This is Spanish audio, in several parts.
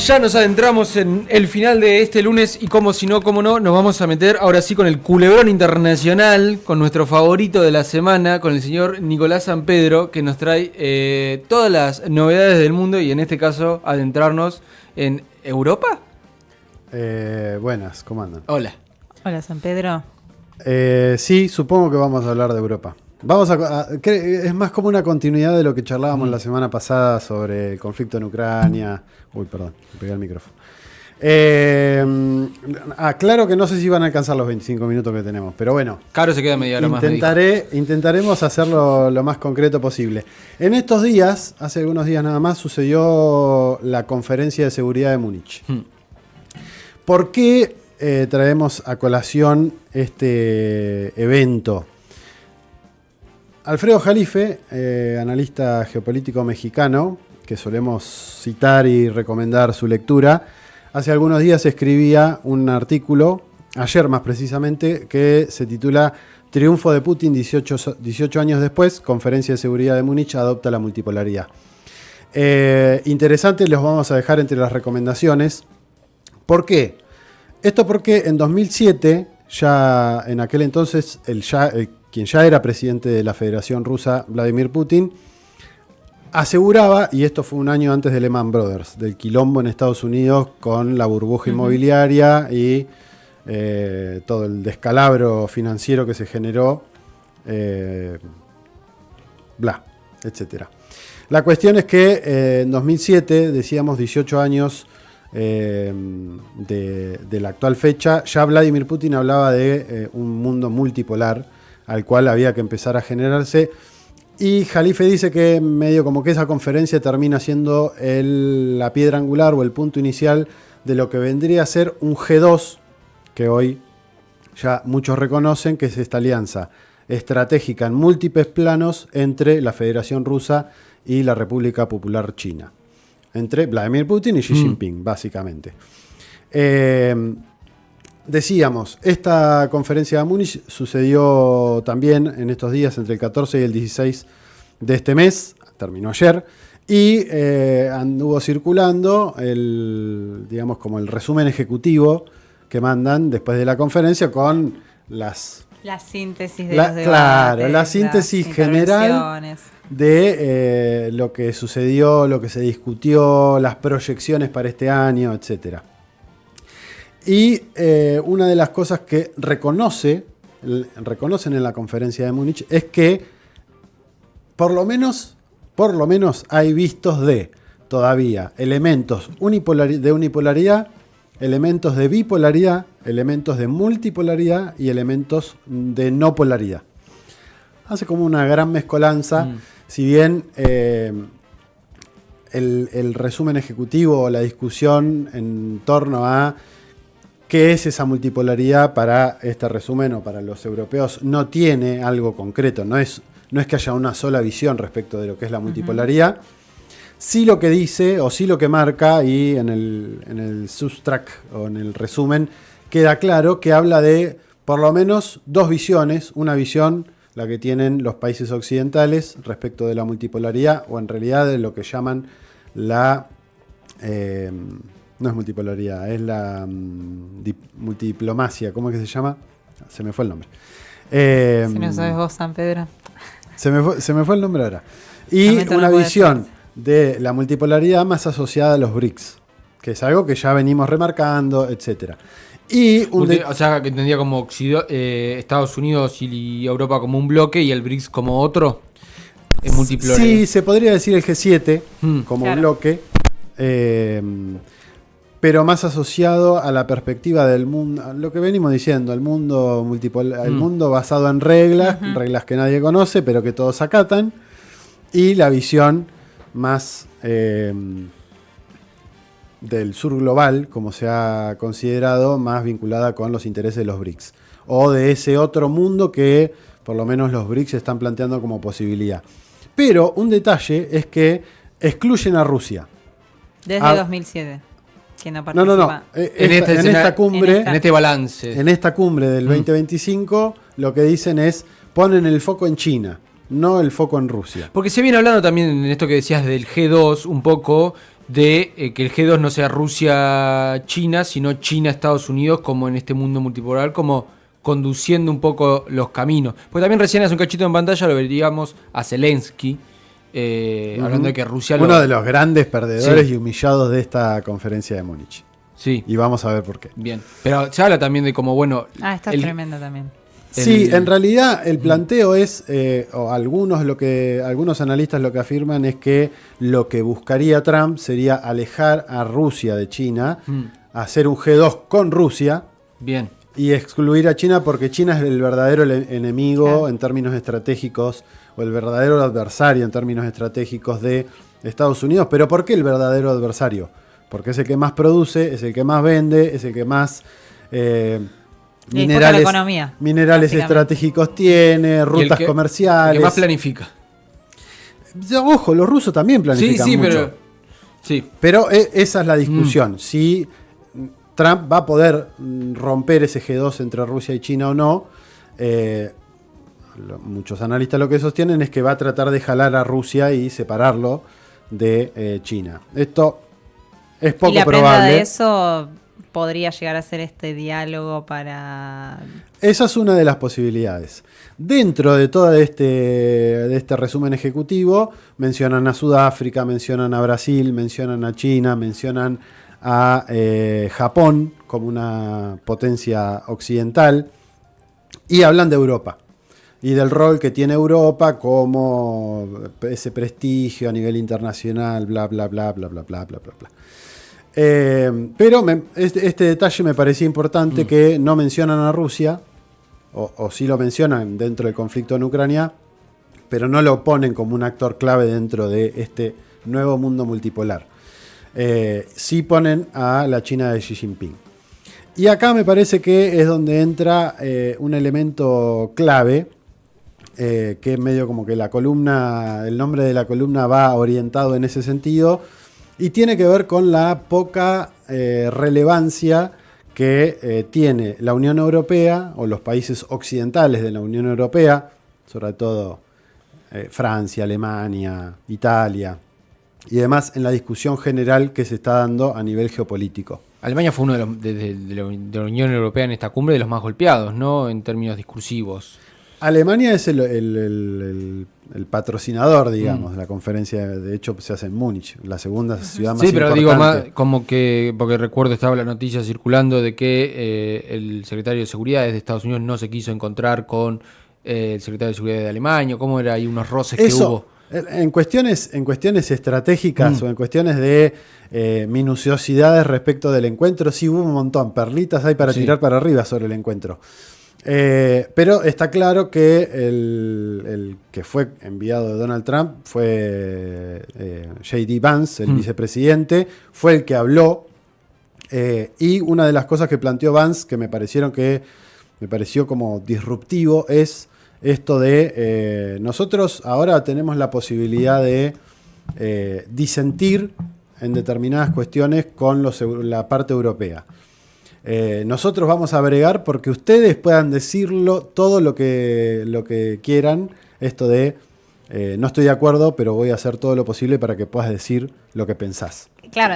Ya nos adentramos en el final de este lunes y como si no, como no, nos vamos a meter ahora sí con el culebrón internacional, con nuestro favorito de la semana, con el señor Nicolás Sampedro, que nos trae todas las novedades del mundo y en este caso adentrarnos en Europa. Buenas, ¿cómo andan? Hola. Hola, Sampedro. Sí, supongo que vamos a hablar de Europa. Es más como una continuidad de lo que charlábamos la semana pasada sobre el conflicto en Ucrania. Uy, perdón, me pegué el micrófono. Claro que no sé si van a alcanzar los 25 minutos que tenemos, pero bueno. Caro se queda media hora más. Intentaremos hacerlo lo más concreto posible. En estos días, hace algunos días nada más, sucedió la conferencia de seguridad de Múnich. ¿Por qué traemos a colación este evento? Alfredo Jalife, analista geopolítico mexicano, que solemos citar y recomendar su lectura, hace algunos días escribía un artículo, ayer más precisamente, que se titula Triunfo de Putin 18 años después, Conferencia de Seguridad de Múnich adopta la multipolaridad. Interesante, los vamos a dejar entre las recomendaciones. ¿Por qué? Esto porque en 2007, ya en aquel entonces, quien ya era presidente de la Federación Rusa, Vladimir Putin, aseguraba, y esto fue un año antes de Lehman Brothers, del quilombo en Estados Unidos con la burbuja inmobiliaria y todo el descalabro financiero que se generó, etcétera. La cuestión es que en 2007, decíamos 18 años de la actual fecha, ya Vladimir Putin hablaba de un mundo multipolar al cual había que empezar a generarse. Y Jalife dice que medio como que esa conferencia termina siendo la piedra angular o el punto inicial de lo que vendría a ser un G2, que hoy ya muchos reconocen que es esta alianza estratégica en múltiples planos entre la Federación Rusa y la República Popular China. Entre Vladimir Putin y Xi Jinping, básicamente. Decíamos, esta conferencia de Múnich sucedió también en estos días, entre el 14 y el 16 de este mes, terminó ayer, y anduvo circulando digamos, como el resumen ejecutivo que mandan después de la conferencia con la síntesis de los debates. Claro, la síntesis general de lo que sucedió, lo que se discutió, las proyecciones para este año, etcétera. Y una de las cosas que reconocen en la conferencia de Múnich es que por lo menos hay vistos de todavía elementos de unipolaridad, elementos de bipolaridad, elementos de multipolaridad y elementos de no polaridad. Hace como una gran mezcolanza, si bien el resumen ejecutivo o la discusión en torno a ¿qué es esa multipolaridad para este resumen o para los europeos? No tiene algo concreto, no es que haya una sola visión respecto de lo que es la multipolaridad. Sí lo que dice o sí lo que marca, y en el substract o en el resumen queda claro que habla de por lo menos dos visiones. Una visión, la que tienen los países occidentales respecto de la multipolaridad, o en realidad de lo que llaman la... no es multipolaridad, es la multidiplomacia. ¿Cómo es que se llama? Se me fue el nombre. Si no sabes vos, Sampedro. Se me fue el nombre ahora. Y una visión de la multipolaridad más asociada a los BRICS, que es algo que ya venimos remarcando, etcétera. O sea, que entendía como Estados Unidos y Europa como un bloque y el BRICS como otro. Es multipolaridad. Sí, se podría decir el G7 como un bloque. Pero más asociado a la perspectiva del mundo, lo que venimos diciendo, el mundo multipolar, el mundo basado en reglas, reglas que nadie conoce, pero que todos acatan, y la visión más del sur global, como se ha considerado, más vinculada con los intereses de los BRICS, o de ese otro mundo que por lo menos los BRICS están planteando como posibilidad. Pero un detalle es que excluyen a Rusia. Desde 2007. Que no participa. No. En esta cumbre, en este balance. En esta cumbre del 2025, lo que dicen es, ponen el foco en China, no el foco en Rusia. Porque se viene hablando también en esto que decías del G2 un poco, de que el G2 no sea Rusia-China, sino China-Estados Unidos, como en este mundo multipolar, como conduciendo un poco los caminos. Pues también recién hace un cachito en pantalla lo veríamos a Zelensky, hablando de que Rusia... Uno de los grandes perdedores Sí. y humillados de esta conferencia de Múnich. Sí, Y vamos a ver por qué. bien. Pero se habla también de como, bueno... Está el- tremendo también. Sí, en realidad el planteo es, o algunos analistas lo que afirman es que lo que buscaría Trump sería alejar a Rusia de China, hacer un G2 con Rusia Bien. y excluir a China porque China es el verdadero enemigo Claro. en términos estratégicos, o el verdadero adversario en términos estratégicos de Estados Unidos. ¿Pero por qué el verdadero adversario? Porque es el que más produce, es el que más vende, es el que más... Y después a la economía, minerales básicamente. estratégicos tiene, Y el rutas que- comerciales. El que más planifica. Ojo, los rusos también planifican Sí, mucho. pero... Sí. Pero esa es la discusión. Si Trump va a poder romper ese G2 entre Rusia y China o no. Muchos analistas lo que sostienen es que va a tratar de jalar a Rusia y separarlo de China. Esto es poco Y la prenda probable. de eso podría llegar a ser este diálogo para... Esa es una de las posibilidades. Dentro de todo de este resumen ejecutivo, mencionan a Sudáfrica, mencionan a Brasil, mencionan a China, mencionan a Japón como una potencia occidental y hablan de Europa y del rol que tiene Europa como ese prestigio a nivel internacional, bla, bla, bla, bla, bla, bla, bla, bla, bla. Pero este detalle me parecía importante, que no mencionan a Rusia, o sí lo mencionan dentro del conflicto en Ucrania, pero no lo ponen como un actor clave dentro de este nuevo mundo multipolar. Sí ponen a la China de Xi Jinping. Y acá me parece que es donde entra un elemento clave, que es medio como que la columna, el nombre de la columna va orientado en ese sentido, y tiene que ver con la poca relevancia que tiene la Unión Europea o los países occidentales de la Unión Europea, sobre todo Francia, Alemania, Italia y demás, en la discusión general que se está dando a nivel geopolítico. Alemania fue uno de la Unión Europea en esta cumbre de los más golpeados, ¿no? En términos discursivos. Alemania es el patrocinador, digamos, de la conferencia. De hecho, se hace en Múnich, la segunda ciudad más Sí, pero importante. digo más como que, porque recuerdo estaba la noticia circulando de que el secretario de Seguridad de Estados Unidos no se quiso encontrar con el secretario de Seguridad de Alemania. ¿Cómo era? Hay unos roces que hubo. En cuestiones estratégicas o en cuestiones de minuciosidades respecto del encuentro, sí hubo un montón. Perlitas hay para tirar para arriba sobre el encuentro. Pero está claro que el que fue enviado de Donald Trump fue J.D. Vance, el vicepresidente, fue el que habló, y una de las cosas que planteó Vance que me pareció como disruptivo es esto de nosotros ahora tenemos la posibilidad de disentir en determinadas cuestiones con la parte europea. Nosotros vamos a bregar porque ustedes puedan decirlo todo lo que quieran. Esto de no estoy de acuerdo, pero voy a hacer todo lo posible para que puedas decir lo que pensás. Claro,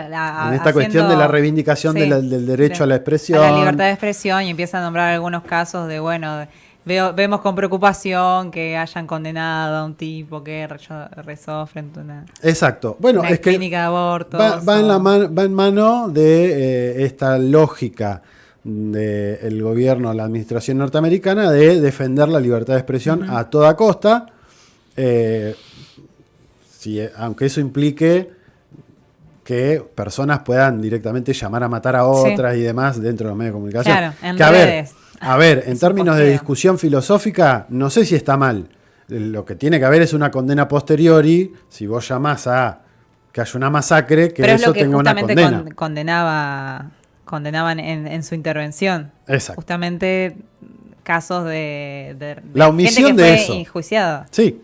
En esta cuestión de la reivindicación del derecho a la expresión. A la libertad de expresión, y empieza a nombrar algunos casos de, bueno, vemos con preocupación que hayan condenado a un tipo que rezó frente a una, Exacto. Bueno, una es que clínica de abortos. va en mano de esta lógica del gobierno, la administración norteamericana, de defender la libertad de expresión a toda costa, aunque eso implique que personas puedan directamente llamar a matar a otras y demás dentro de los medios de comunicación. Claro, en que redes. a ver, en Es un términos de posteo. discusión filosófica, no sé si está mal. Lo que tiene que haber es una condena posteriori, si vos llamás a que haya una masacre, que Pero es eso lo que tenga una justamente condena. condenaban en su intervención. Exacto. Justamente casos de La omisión gente que de fue eso. enjuiciada. Sí.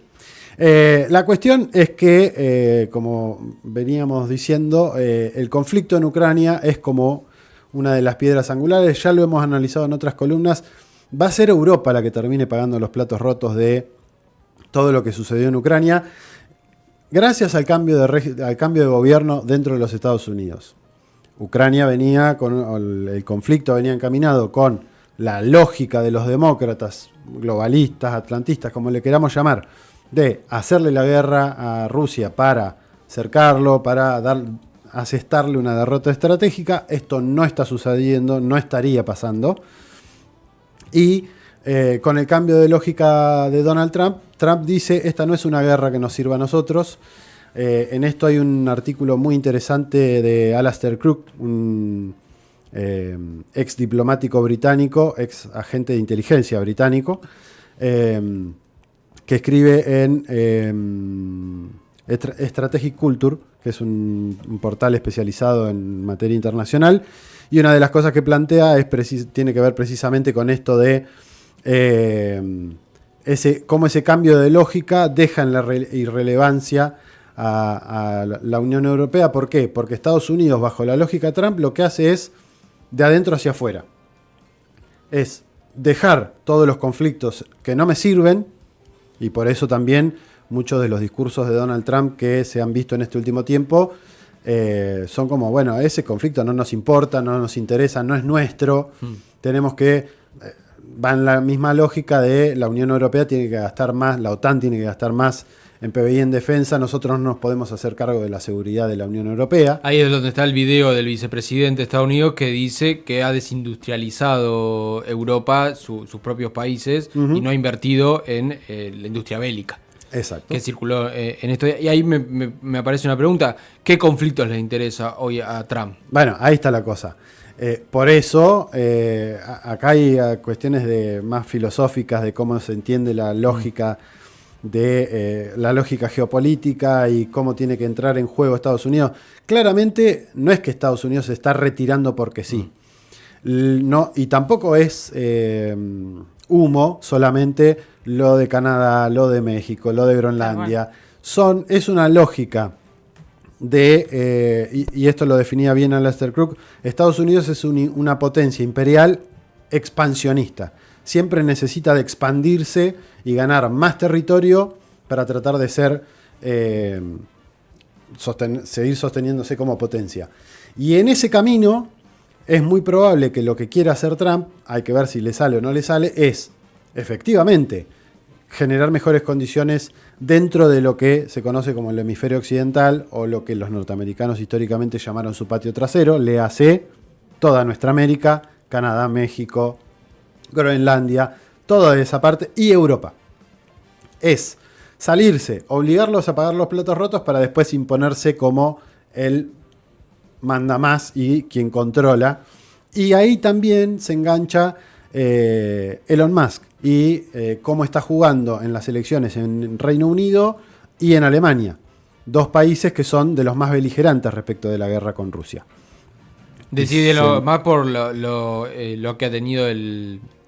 La cuestión es que, como veníamos diciendo, el conflicto en Ucrania es como una de las piedras angulares. Ya lo hemos analizado en otras columnas. Va a ser Europa la que termine pagando los platos rotos de todo lo que sucedió en Ucrania. gracias al cambio de gobierno dentro de los Estados Unidos. Ucrania venía con el conflicto venía encaminado con la lógica de los demócratas, globalistas, atlantistas, como le queramos llamar, de hacerle la guerra a Rusia para cercarlo, para asestarle una derrota estratégica. Esto no está sucediendo, no estaría pasando. Y con el cambio de lógica de Donald Trump, Trump dice, esta no es una guerra que nos sirva a nosotros. En esto hay un artículo muy interesante de Alastair Crooke, un ex diplomático británico, ex agente de inteligencia británico, que escribe en Strategic Culture, que es un portal especializado en materia internacional, y una de las cosas que plantea tiene que ver precisamente con esto de cómo ese cambio de lógica deja en la irrelevancia a la Unión Europea. ¿Por qué? Porque Estados Unidos, bajo la lógica Trump, lo que hace es de adentro hacia afuera. Es dejar todos los conflictos que no me sirven, y por eso también muchos de los discursos de Donald Trump que se han visto en este último tiempo son como, bueno, ese conflicto no nos importa, no nos interesa, no es nuestro. Tenemos que... va en la misma lógica de la Unión Europea tiene que gastar más, la OTAN tiene que gastar más en PBI en defensa, nosotros no nos podemos hacer cargo de la seguridad de la Unión Europea. Ahí es donde está el video del vicepresidente de Estados Unidos que dice que ha desindustrializado Europa, sus propios países, y no ha invertido en la industria bélica. Exacto. Que circuló en esto. Y ahí me aparece una pregunta. ¿Qué conflictos le interesa hoy a Trump? Bueno, ahí está la cosa. Por eso, acá hay cuestiones más filosóficas de cómo se entiende la lógica la lógica geopolítica y cómo tiene que entrar en juego Estados Unidos. Claramente no es que Estados Unidos se está retirando porque sí. No, y tampoco es humo solamente lo de Canadá, lo de México, lo de Groenlandia. Es una lógica y esto lo definía bien Alastair Crooke. Estados Unidos es una potencia imperial expansionista. Siempre necesita de expandirse y ganar más territorio para tratar de seguir sosteniéndose como potencia. Y en ese camino es muy probable que lo que quiera hacer Trump, hay que ver si le sale o no le sale, es efectivamente generar mejores condiciones dentro de lo que se conoce como el hemisferio occidental, o lo que los norteamericanos históricamente llamaron su patio trasero, le hace toda nuestra América, Canadá, México, Groenlandia, toda esa parte, y Europa. Es salirse, obligarlos a pagar los platos rotos para después imponerse como el mandamás y quien controla. Y ahí también se engancha Elon Musk y cómo está jugando en las elecciones en Reino Unido y en Alemania, dos países que son de los más beligerantes respecto de la guerra con Rusia. Decídelo más por lo que ha tenido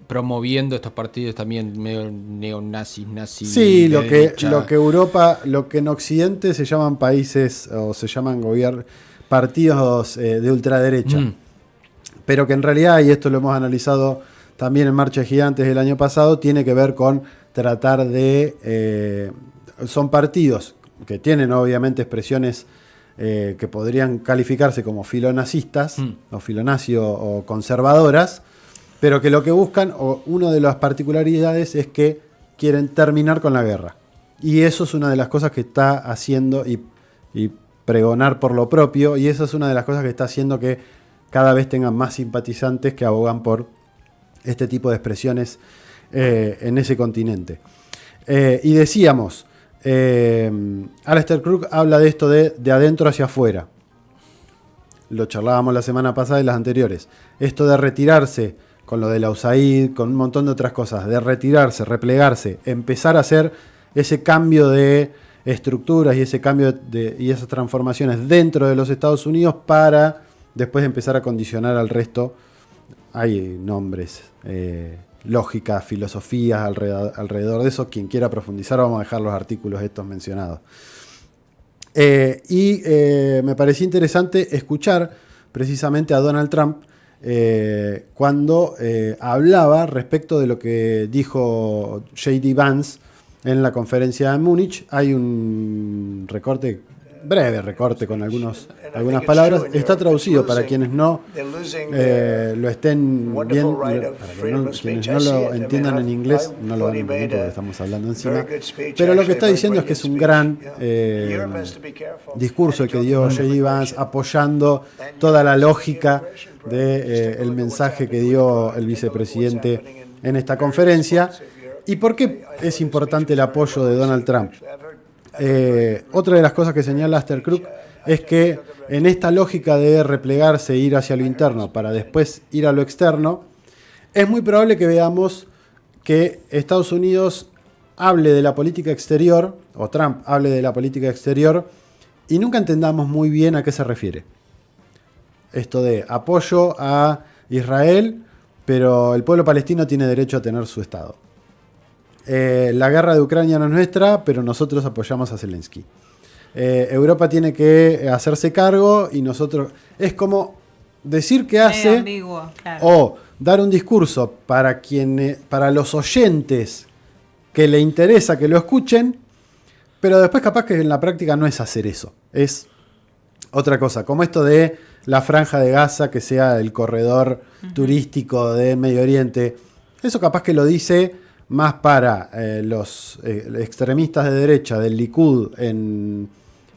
promoviendo estos partidos también medio neonazis, nazis. Sí, lo que Europa, lo que en Occidente se llaman países o se llaman partidos de ultraderecha. Pero que en realidad, y esto lo hemos analizado también en Marcha de Gigantes del año pasado, tiene que ver con tratar son partidos que tienen obviamente expresiones que podrían calificarse como filonazistas o filonazio o conservadoras, pero que lo que buscan, o una de las particularidades, es que quieren terminar con la guerra. Y eso es una de las cosas que está haciendo, y pregonar por lo propio, y eso es una de las cosas que está haciendo que cada vez tengan más simpatizantes que abogan por este tipo de expresiones en ese continente. Y decíamos, Alastair Crooke habla de esto de adentro hacia afuera. Lo charlábamos la semana pasada y las anteriores. Esto de retirarse, con lo de la USAID, con un montón de otras cosas, de retirarse, replegarse, empezar a hacer ese cambio de estructuras y ese cambio y esas transformaciones dentro de los Estados Unidos para después empezar a condicionar al resto. Hay nombres, lógicas, filosofías alrededor de eso. Quien quiera profundizar, vamos a dejar los artículos estos mencionados. Me pareció interesante escuchar precisamente a Donald Trump cuando hablaba respecto de lo que dijo J.D. Vance en la conferencia de Múnich. Hay un recorte, breve recorte con algunas palabras. Está traducido para quienes no lo estén viendo, quienes no lo entiendan en inglés, no lo van a entender porque estamos hablando encima. Pero lo que está diciendo es que es un gran discurso el que dio J.D. Vance, apoyando toda la lógica del mensaje que dio el vicepresidente en esta conferencia. ¿Y por qué es importante el apoyo de Donald Trump? Otra de las cosas que señala Asterkrug es que en esta lógica de replegarse e ir hacia lo interno para después ir a lo externo, es muy probable que veamos que Estados Unidos hable de la política exterior, o Trump hable de la política exterior, y nunca entendamos muy bien a qué se refiere. Esto de apoyo a Israel, pero el pueblo palestino tiene derecho a tener su Estado. La guerra de Ucrania no es nuestra, pero nosotros apoyamos a Zelensky. Europa tiene que hacerse cargo y nosotros... Es como decir que hace ambiguo, claro. O dar un discurso para los oyentes que le interesa que lo escuchen, pero después capaz que en la práctica no es hacer eso. Es otra cosa, como esto de la franja de Gaza que sea el corredor turístico del Medio Oriente. Eso capaz que lo dice más para los extremistas de derecha del Likud en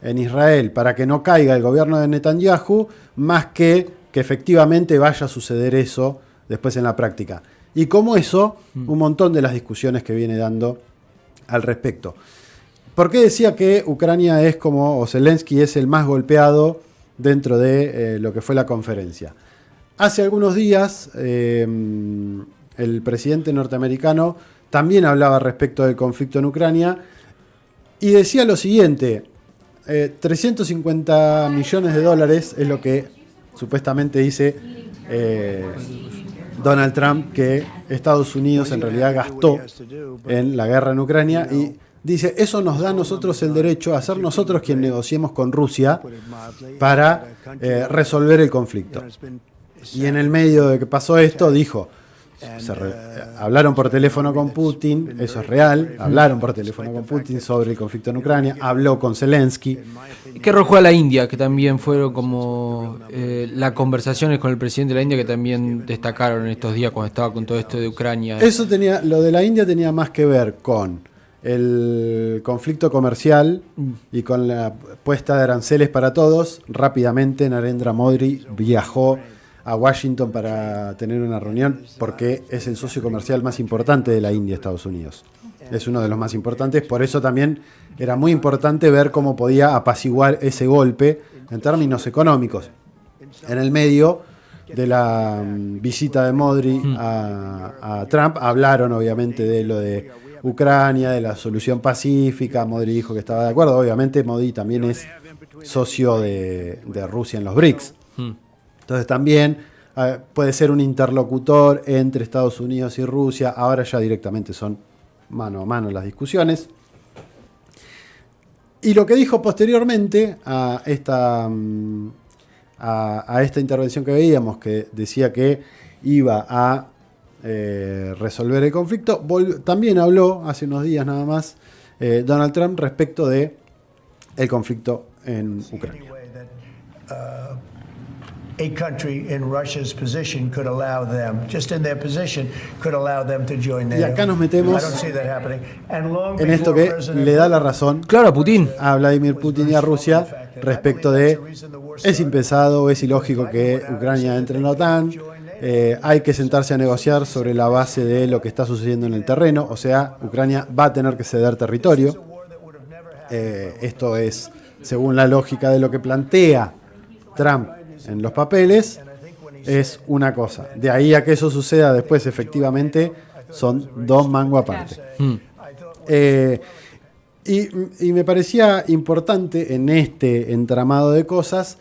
Israel, para que no caiga el gobierno de Netanyahu, más que efectivamente vaya a suceder eso después en la práctica. Y como eso, un montón de las discusiones que viene dando al respecto. ¿Por qué decía que Ucrania es o Zelensky es el más golpeado dentro de lo que fue la conferencia? Hace algunos días el presidente norteamericano también hablaba respecto del conflicto en Ucrania y decía lo siguiente: 350 millones de dólares es lo que supuestamente dice Donald Trump que Estados Unidos en realidad gastó en la guerra en Ucrania, y dice, eso nos da a nosotros el derecho a ser nosotros quien negociemos con Rusia para resolver el conflicto. Y en el medio de que pasó esto dijo, hablaron por teléfono con Putin, eso es real, hablaron por teléfono con Putin sobre el conflicto en Ucrania, habló con Zelensky. ¿Qué arrojó a la India? Que también fueron como las conversaciones con el presidente de la India que también destacaron en estos días cuando estaba con todo esto de Ucrania. Lo de la India tenía más que ver con el conflicto comercial y con la puesta de aranceles para todos. Rápidamente Narendra Modi viajó a Washington para tener una reunión porque es el socio comercial más importante de la India, Estados Unidos. Es uno de los más importantes, por eso también era muy importante ver cómo podía apaciguar ese golpe en términos económicos. En el medio de la visita de Modi a Trump hablaron obviamente de lo de Ucrania, de la solución pacífica. Modi dijo que estaba de acuerdo. Obviamente Modi también es socio de Rusia en los BRICS. Entonces también puede ser un interlocutor entre Estados Unidos y Rusia. Ahora ya directamente son mano a mano las discusiones. Y lo que dijo posteriormente a esta intervención que veíamos, que decía que iba a resolver el conflicto, también habló hace unos días nada más Donald Trump respecto de el conflicto en Ucrania. A country in Russia's position could allow them, just in their position, could allow them to join NATO. Y acá nos metemos I don't see that happening. And long en esto que le da la razón Claro, a Putin. a Vladimir Putin y a Rusia respecto de es impensado, es ilógico que Ucrania entre en la OTAN, hay que sentarse a negociar sobre la base de lo que está sucediendo en el terreno, o sea, Ucrania va a tener que ceder territorio. Esto es según la lógica de lo que plantea Trump en los papeles, es una cosa. De ahí a que eso suceda después efectivamente son dos mangos aparte. Y me parecía importante en este entramado de cosas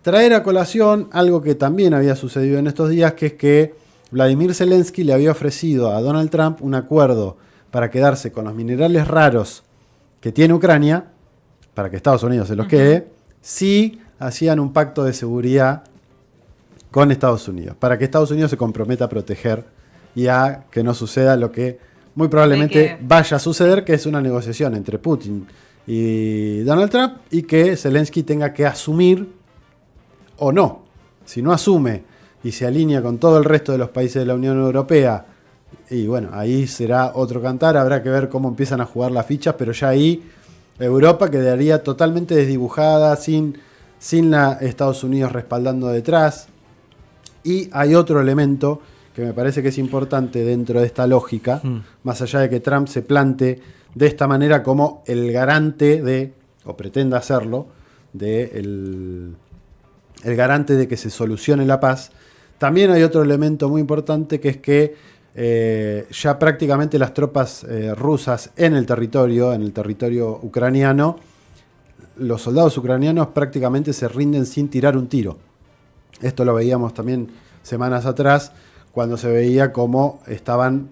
traer a colación algo que también había sucedido en estos días, que es que Vladimir Zelensky le había ofrecido a Donald Trump un acuerdo para quedarse con los minerales raros que tiene Ucrania, para que Estados Unidos se los quede, si hacían un pacto de seguridad con Estados Unidos, para que Estados Unidos se comprometa a proteger y a que no suceda lo que muy probablemente De que- vaya a suceder, que es una negociación entre Putin y Donald Trump, y que Zelensky tenga que asumir o no. Si no asume y se alinea con todo el resto de los países de la Unión Europea, y bueno, ahí será otro cantar, habrá que ver cómo empiezan a jugar las fichas, pero ya ahí Europa quedaría totalmente desdibujada, sin la Estados Unidos respaldando detrás. Y hay otro elemento que me parece que es importante dentro de esta lógica, más allá de que Trump se plante de esta manera como el garante de, o pretenda hacerlo, el garante de que se solucione la paz. También hay otro elemento muy importante, que es que ya prácticamente las tropas rusas en el territorio ucraniano, los soldados ucranianos prácticamente se rinden sin tirar un tiro. Esto lo veíamos también semanas atrás, cuando se veía cómo estaban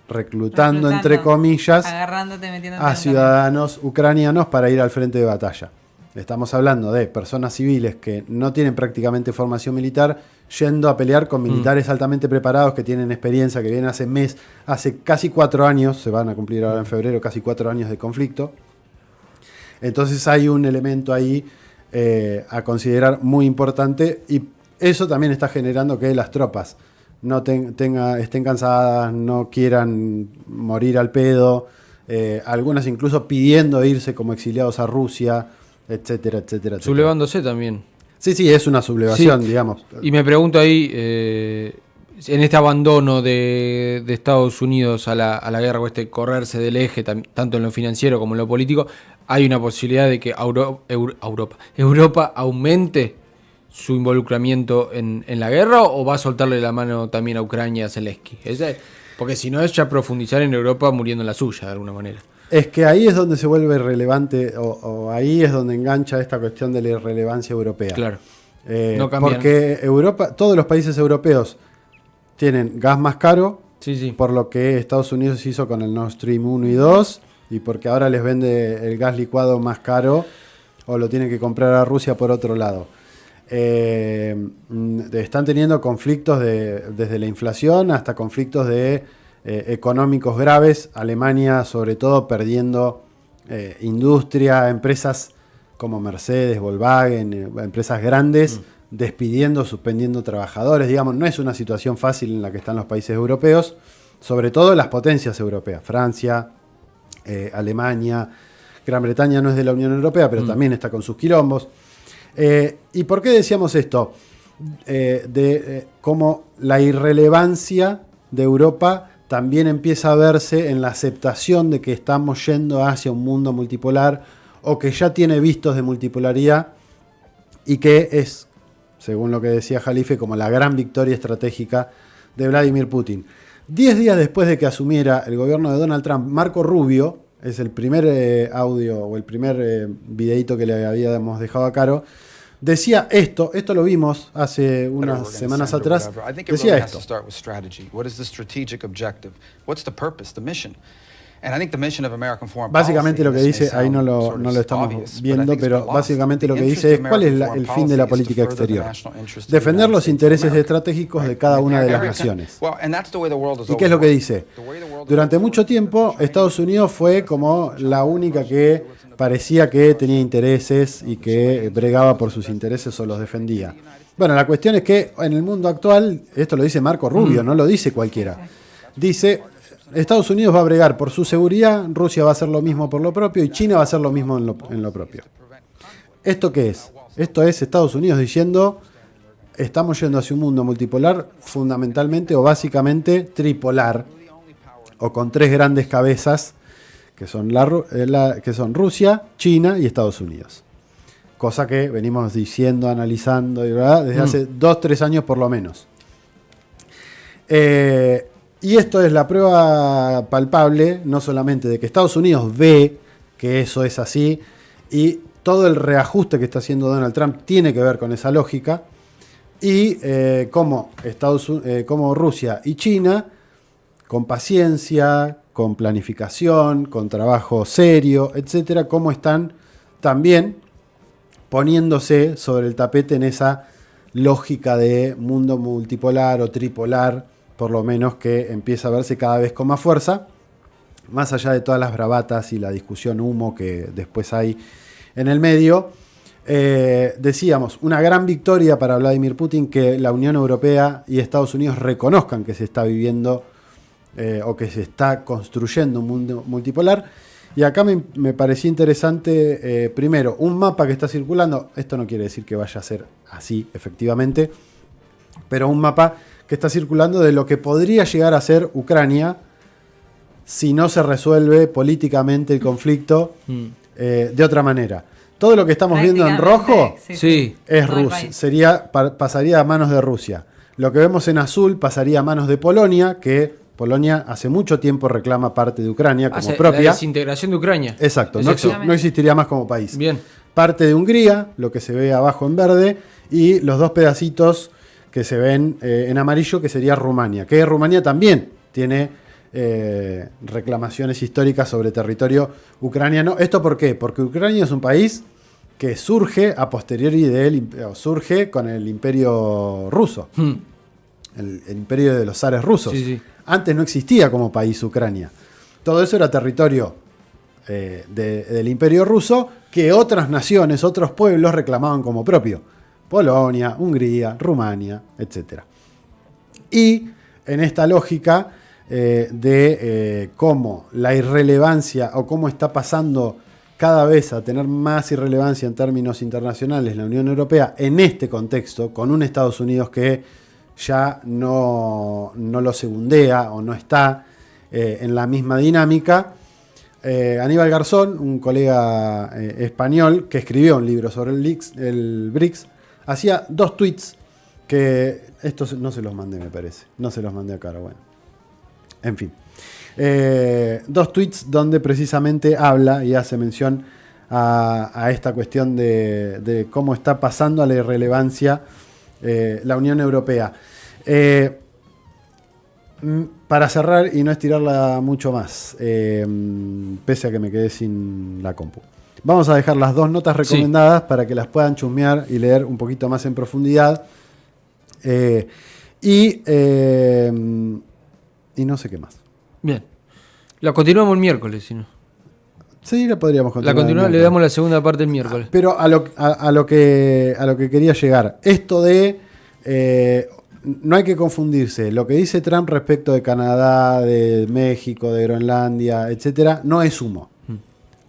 reclutando entre comillas, agarrándote, metiéndote a en un ciudadanos ucranianos para ir al frente de batalla. Estamos hablando de personas civiles que no tienen prácticamente formación militar, yendo a pelear con militares altamente preparados que tienen experiencia, que vienen hace casi 4 años, se van a cumplir ahora en febrero, casi 4 años de conflicto. Entonces hay un elemento ahí a considerar muy importante, y eso también está generando que las tropas no estén cansadas, no quieran morir al pedo, algunas incluso pidiendo irse como exiliados a Rusia, etcétera, etcétera, etcétera. Sublevándose también. Sí, es una sublevación, Sí. digamos. Y me pregunto ahí, en este abandono de Estados Unidos a la guerra, o este correrse del eje, tanto en lo financiero como en lo político, ¿hay una posibilidad de que Europa aumente su involucramiento en la guerra, o va a soltarle la mano también a Ucrania, a Zelensky? Porque si no es ya profundizar en Europa muriendo en la suya, de alguna manera. Es que ahí es donde se vuelve relevante, o ahí es donde engancha esta cuestión de la irrelevancia europea. Claro. No cambian. Porque todos los países europeos tienen gas más caro, Sí. por lo que Estados Unidos hizo con el Nord Stream 1 y 2, y porque ahora les vende el gas licuado más caro, o lo tienen que comprar a Rusia por otro lado. Están teniendo conflictos desde la inflación hasta conflictos económicos graves. Alemania, sobre todo, perdiendo industria, empresas como Mercedes, Volkswagen, empresas grandes, despidiendo, suspendiendo trabajadores. Digamos, no es una situación fácil en la que están los países europeos, sobre todo las potencias europeas, Francia, Alemania, Gran Bretaña no es de la Unión Europea, pero también está con sus quilombos. ¿Y por qué decíamos esto? Cómo la irrelevancia de Europa también empieza a verse en la aceptación de que estamos yendo hacia un mundo multipolar, o que ya tiene vistos de multipolaridad, y que es, según lo que decía Jalife, como la gran victoria estratégica de Vladimir Putin. 10 días después de que asumiera el gobierno de Donald Trump, Marco Rubio, es el primer audio o el primer videíto que le habíamos dejado a Caro, decía esto lo vimos hace unas semanas atrás, decía esto. Básicamente lo que dice, ahí no lo estamos viendo, pero básicamente lo que dice es cuál es el fin de la política exterior. Defender los intereses estratégicos de cada una de las naciones. ¿Y qué es lo que dice? Durante mucho tiempo Estados Unidos fue como la única que parecía que tenía intereses y que bregaba por sus intereses o los defendía. Bueno, la cuestión es que en el mundo actual, esto lo dice Marco Rubio, no lo dice cualquiera. Dice: Estados Unidos va a bregar por su seguridad, Rusia va a hacer lo mismo por lo propio, y China va a hacer lo mismo en lo propio. ¿Esto qué es? Esto es Estados Unidos diciendo: estamos yendo hacia un mundo multipolar, fundamentalmente o básicamente tripolar, o con 3 grandes cabezas, que son Rusia, China y Estados Unidos. Cosa que venimos diciendo, analizando, ¿verdad?, desde hace 2-3 años por lo menos. Y esto es la prueba palpable, no solamente de que Estados Unidos ve que eso es así, y todo el reajuste que está haciendo Donald Trump tiene que ver con esa lógica, y cómo Rusia y China, con paciencia, con planificación, con trabajo serio, etcétera, cómo están también poniéndose sobre el tapete en esa lógica de mundo multipolar o tripolar, por lo menos, que empieza a verse cada vez con más fuerza. más allá de todas las bravatas y la discusión humo que después hay en el medio, decíamos, una gran victoria para Vladimir Putin que la Unión Europea y Estados Unidos reconozcan que se está viviendo o que se está construyendo un mundo multipolar. Y acá me parecía interesante, primero, un mapa que está circulando. Esto no quiere decir que vaya a ser así, efectivamente, pero un mapa que está circulando de lo que podría llegar a ser Ucrania si no se resuelve políticamente el conflicto de otra manera. Todo lo que estamos viendo en rojo Sí. es Todo el Rusia, país. pasaría a manos de Rusia. Lo que vemos en azul pasaría a manos de Polonia, que Polonia hace mucho tiempo reclama parte de Ucrania como La propia. desintegración de Ucrania. Exacto, Es no, eso. no existiría más como país. Bien. Parte de Hungría, lo que se ve abajo en verde, y los dos pedacitos que se ven en amarillo, que sería Rumania. Que Rumania también tiene reclamaciones históricas sobre territorio ucraniano. ¿Esto por qué? Porque Ucrania es un país que surge a posteriori surge con el imperio ruso. El imperio de los zares rusos. Sí, sí. Antes no existía como país Ucrania. Todo eso era territorio del imperio ruso que otras naciones, otros pueblos reclamaban como propio. Polonia, Hungría, Rumania, etc. Y en esta lógica de cómo la irrelevancia o cómo está pasando cada vez a tener más irrelevancia en términos internacionales la Unión Europea en este contexto, con un Estados Unidos que ya no lo segundea o no está en la misma dinámica. Aníbal Garzón, un colega español que escribió un libro sobre el BRICS, hacía 2 tweets que estos no se los mandé, me parece. No se los mandé acá, bueno. En fin. 2 tweets donde precisamente habla y hace mención a esta cuestión de cómo está pasando a la irrelevancia la Unión Europea. Para cerrar y no estirarla mucho más, pese a que me quedé sin la compu. Vamos a dejar las 2 notas recomendadas para que las puedan chusmear y leer un poquito más en profundidad. Y no sé qué más. Bien. La continuamos el miércoles, si no. Sí, la podríamos continuar. La continuamos, le damos la segunda parte el miércoles. Pero a lo que quería llegar. Esto de... no hay que confundirse. Lo que dice Trump respecto de Canadá, de México, de Groenlandia, etcétera, no es humo.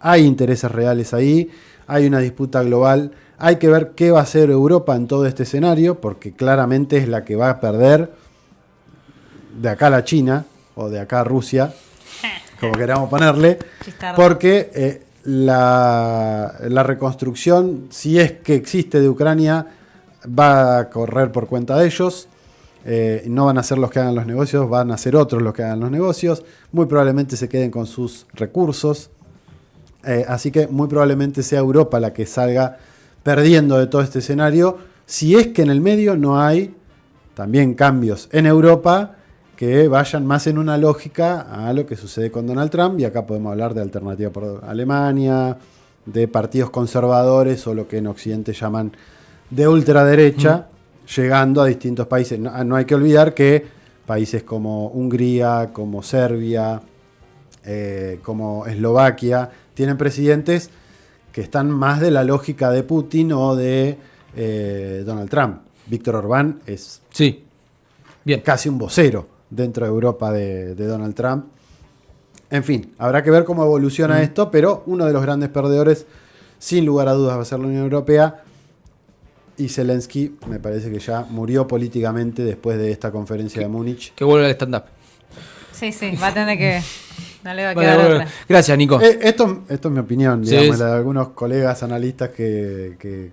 Hay intereses reales ahí, hay una disputa global. Hay que ver qué va a hacer Europa en todo este escenario, porque claramente es la que va a perder de acá a la China, o de acá a Rusia, como queramos ponerle, porque la reconstrucción, si es que existe de Ucrania, va a correr por cuenta de ellos. No van a ser los que hagan los negocios, van a ser otros los que hagan los negocios. Muy probablemente se queden con sus recursos. Así que muy probablemente sea Europa la que salga perdiendo de todo este escenario, si es que en el medio no hay también cambios en Europa que vayan más en una lógica a lo que sucede con Donald Trump. Y acá podemos hablar de Alternativa por Alemania, de partidos conservadores o lo que en Occidente llaman de ultraderecha, llegando a distintos países. No hay que olvidar que países como Hungría, como Serbia, como Eslovaquia, tienen presidentes que están más de la lógica de Putin o de Donald Trump. Víctor Orbán es casi un vocero dentro de Europa de Donald Trump. En fin, habrá que ver cómo evoluciona esto, pero uno de los grandes perdedores, sin lugar a dudas, va a ser la Unión Europea. Y Zelensky me parece que ya murió políticamente después de esta conferencia de Múnich. Que vuelva al stand-up. Sí, va a tener que... No le va a quedar otra. Gracias, Nico. Esto es mi opinión, digamos, Sí. la de algunos colegas analistas que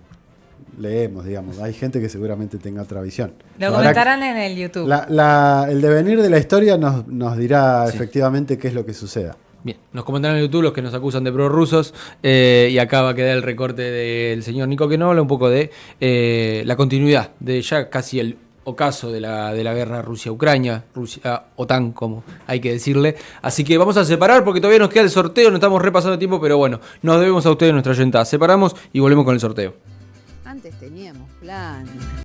leemos, digamos. Hay gente que seguramente tenga otra visión. Lo comentarán en el YouTube. El devenir de la historia nos dirá efectivamente qué es lo que suceda. Bien, nos comentarán en YouTube los que nos acusan de prorrusos. Y acá va a quedar el recorte del señor Nico, que nos habla un poco de la continuidad de ya casi el ocaso de la guerra Rusia-Ucrania, Rusia-OTAN, como hay que decirle. Así que vamos a separar porque todavía nos queda el sorteo, no estamos repasando tiempo, pero bueno, nos debemos a ustedes nuestra oyenta. Separamos y volvemos con el sorteo. Antes teníamos plan.